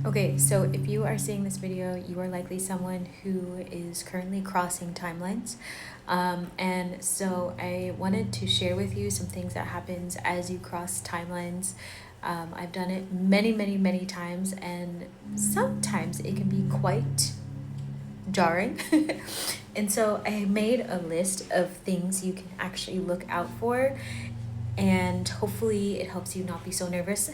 Okay, so if you are seeing this video, you are likely someone who is currently crossing timelines. And so I wanted to share with you some things that happens as you cross timelines. I've done it many, many, many times, and sometimes it can be quite jarring. And so I made a list of things you can actually look out for, and hopefully it helps you not be so nervous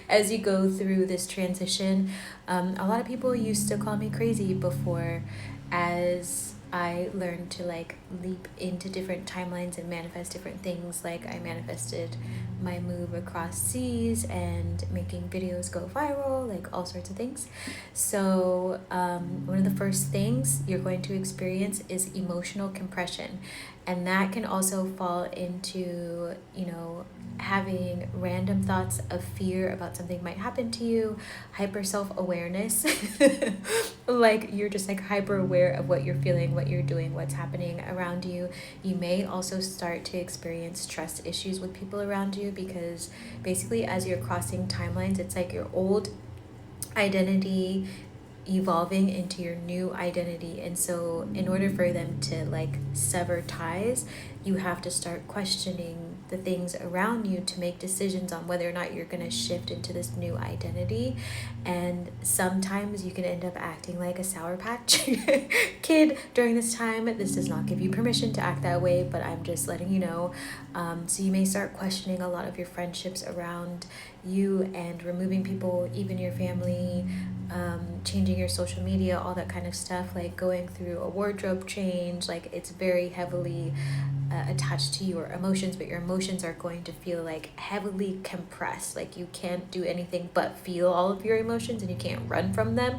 as you go through this transition. A lot of people used to call me crazy before, as I learned to like leap into different timelines and manifest different things. Like I manifested my move across seas and making videos go viral, like all sorts of things. So one of the first things you're going to experience is emotional compression, and that can also fall into, having random thoughts of fear about something might happen to you, hyper self-awareness. Like you're just like hyper aware of what you're feeling, what you're doing, what's happening around you. You may also start to experience trust issues with people around you, because basically as you're crossing timelines, it's like your old identity evolving into your new identity. And so in order for them to like sever ties, you have to start questioning the things around you to make decisions on whether or not you're going to shift into this new identity. And sometimes you can end up acting like a sour patch kid during this time. This does not give you permission to act that way, but I'm just letting you know. So you may start questioning a lot of your friendships around you and removing people, even your family, changing your social media, all that kind of stuff, like going through a wardrobe change. Like it's very heavily attached to your emotions, but your emotions are going to feel like heavily compressed. Like you can't do anything but feel all of your emotions, and you can't run from them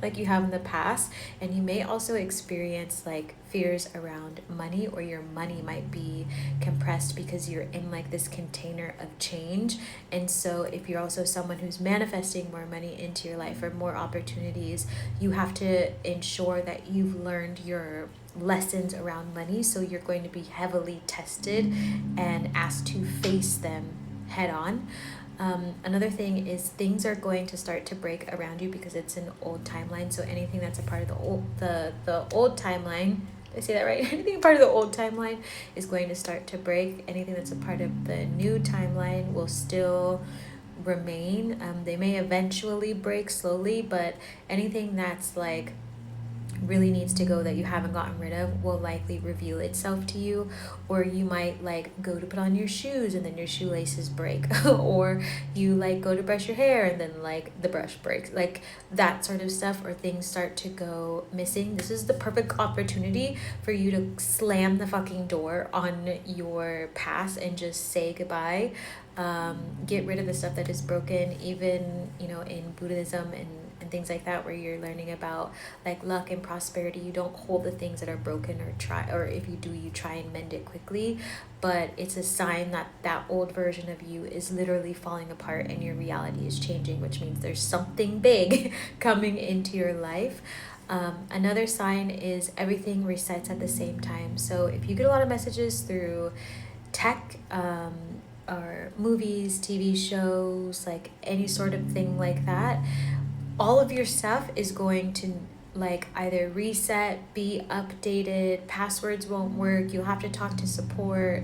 like you have in the past. And you may also experience like fears around money, or your money might be compressed because you're in like this container of change. And so if you're also someone who's manifesting more money into your life or more opportunities, you have to ensure that you've learned your lessons around money. So you're going to be heavily tested and asked to face them head on. Another thing is things are going to start to break around you because it's an old timeline. So anything that's a part of the old timeline, did I say that right? Anything part of the old timeline is going to start to break. Anything that's a part of the new timeline will still remain. They may eventually break slowly, but anything that's like really needs to go that you haven't gotten rid of will likely reveal itself to you. Or you might like go to put on your shoes and then your shoelaces break or you like go to brush your hair and then like the brush breaks, like that sort of stuff. Or things start to go missing. This is the perfect opportunity for you to slam the fucking door on your past and just say goodbye. Get rid of the stuff that is broken. Even in Buddhism and things like that, where you're learning about like luck and prosperity, you don't hold the things that are broken, or if you do, you try and mend it quickly. But it's a sign that that old version of you is literally falling apart and your reality is changing, which means there's something big coming into your life. Another sign is everything resets at the same time. So if you get a lot of messages through tech, or movies, TV shows, like any sort of thing like that, all of your stuff is going to like either reset, be updated, passwords won't work, you'll have to talk to support.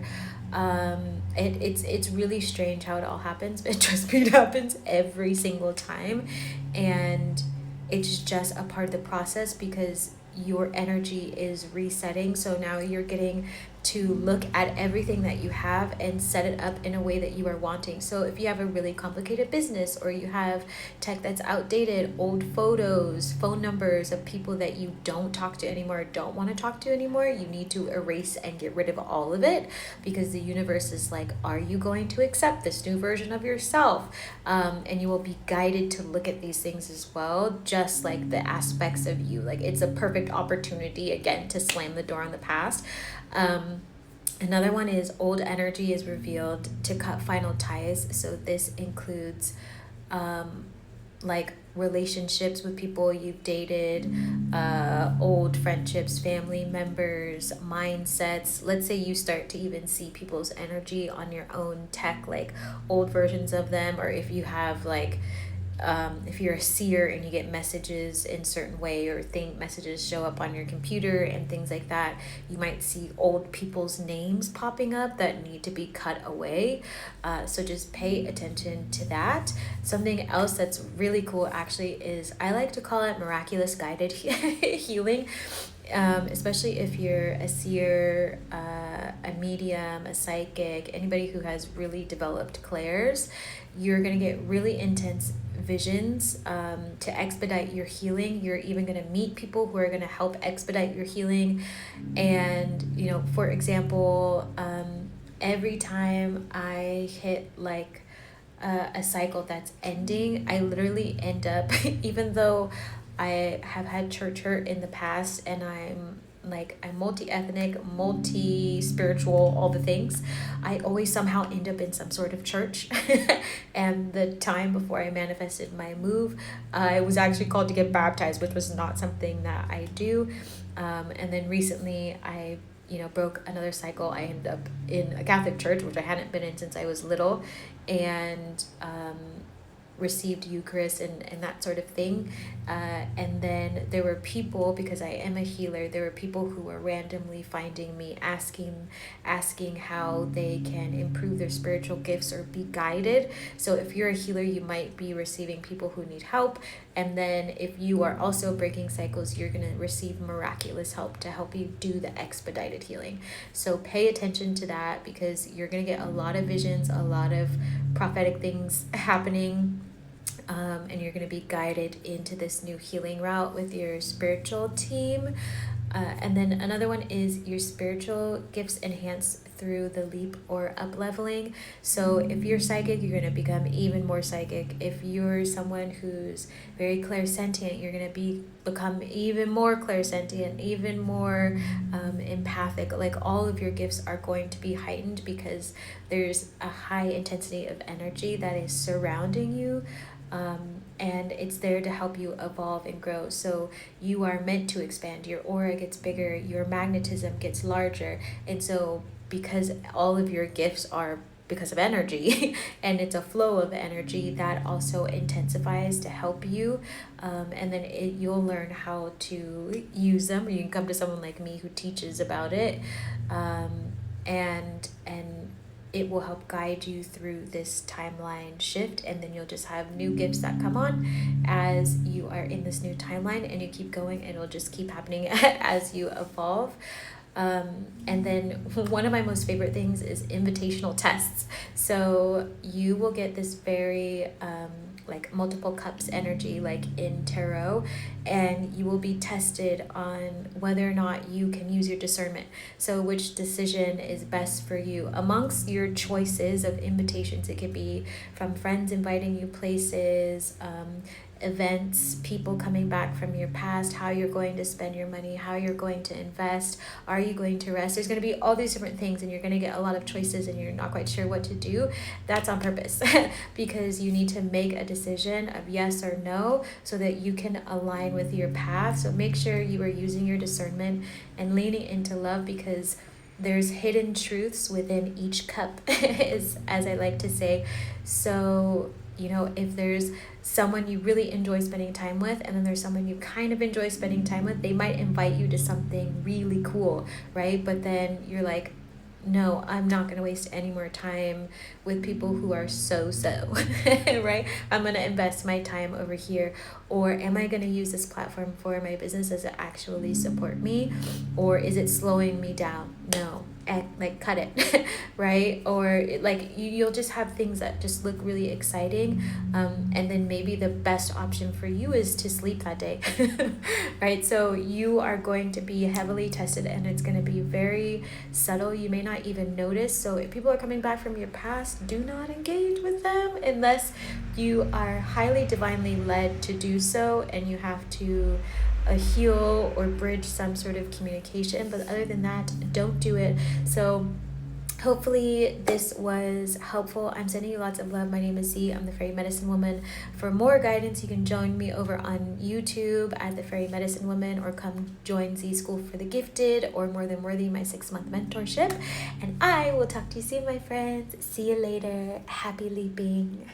It's really strange how it all happens, but trust me, it happens every single time. And it's just a part of the process because your energy is resetting. So now you're getting to look at everything that you have and set it up in a way that you are wanting. So if you have a really complicated business, or you have tech that's outdated, old photos, phone numbers of people that you don't talk to anymore, don't want to talk to anymore, you need to erase and get rid of all of it, because the universe is like, are you going to accept this new version of yourself? And you will be guided to look at these things as well, just like the aspects of you. Like it's a perfect opportunity again to slam the door on the past. Another one is old energy is revealed to cut final ties. So this includes like relationships with people you've dated, old friendships, family members, mindsets. Let's say you start to even see people's energy on your own tech, like old versions of them, or if you have like if you're a seer and you get messages in certain way, or think messages show up on your computer and things like that, you might see old people's names popping up that need to be cut away. So just pay attention to that. Something else that's really cool actually is, I like to call it miraculous guided healing. Especially if you're a seer, a medium, a psychic, anybody who has really developed clairs, you're going to get really intense visions to expedite your healing. You're even going to meet people who are going to help expedite your healing. And, you know, for example, every time I hit like a cycle that's ending, I literally end up, even though I have had church hurt in the past, and I'm multi-ethnic, multi-spiritual, all the things, I always somehow end up in some sort of church. And the time before I manifested my move, I was actually called to get baptized, which was not something that I do. And then recently I broke another cycle. I ended up in a Catholic church, which I hadn't been in since I was little, and received Eucharist and that sort of thing. And then there were people, because I am a healer, there were people who were randomly finding me, asking how they can improve their spiritual gifts or be guided. So if you're a healer, you might be receiving people who need help. And then if you are also breaking cycles, you're going to receive miraculous help to help you do the expedited healing. So pay attention to that, because you're going to get a lot of visions, a lot of prophetic things happening. And you're going to be guided into this new healing route with your spiritual team. And then another one is your spiritual gifts enhance through the leap or up leveling. So if you're psychic, you're going to become even more psychic. If you're someone who's very clairsentient, you're going to become even more clairsentient, even more empathic. Like, all of your gifts are going to be heightened, because there's a high intensity of energy that is surrounding you. And it's there to help you evolve and grow. So you are meant to expand. Your aura gets bigger, your magnetism gets larger. And so because all of your gifts are because of energy and it's a flow of energy, that also intensifies to help you. And then you'll learn how to use them, or you can come to someone like me who teaches about it. And it will help guide you through this timeline shift, and then you'll just have new gifts that come on as you are in this new timeline, and you keep going, and it'll just keep happening as you evolve. And then one of my most favorite things is invitational tests. So you will get this very like multiple cups energy, like in tarot, and you will be tested on whether or not you can use your discernment. So which decision is best for you amongst your choices of invitations. It could be from friends inviting you places, events, people coming back from your past, how you're going to spend your money, how you're going to invest, are you going to rest. There's going to be all these different things, and you're going to get a lot of choices, and you're not quite sure what to do. That's on purpose because you need to make a decision of yes or no so that you can align with your path. So make sure you are using your discernment and leaning into love, because there's hidden truths within each cup, as I like to say. So if there's someone you really enjoy spending time with, and then there's someone you kind of enjoy spending time with, they might invite you to something really cool, right? But then you're like, no, I'm not going to waste any more time with people who are so right? I'm going to invest my time over here. Or am I going to use this platform for my business? Does it actually support me? Or is it slowing me down? No. Like, cut it. Right? Or like you'll just have things that just look really exciting, and then maybe the best option for you is to sleep that day. Right? So you are going to be heavily tested, and it's going to be very subtle. You may not even notice. So if people are coming back from your past, do not engage with them unless you are highly divinely led to do so, and you have to heal or bridge some sort of communication. But other than that, don't do it. So hopefully this was helpful. I'm sending you lots of love. My name is Z. I'm the Fairy Medicine Woman. For more guidance, you can join me over on YouTube at the Fairy Medicine Woman, or come join Z School for the Gifted or More Than Worthy, my 6-month mentorship. And I will talk to you soon, my friends. See you later. Happy leaping.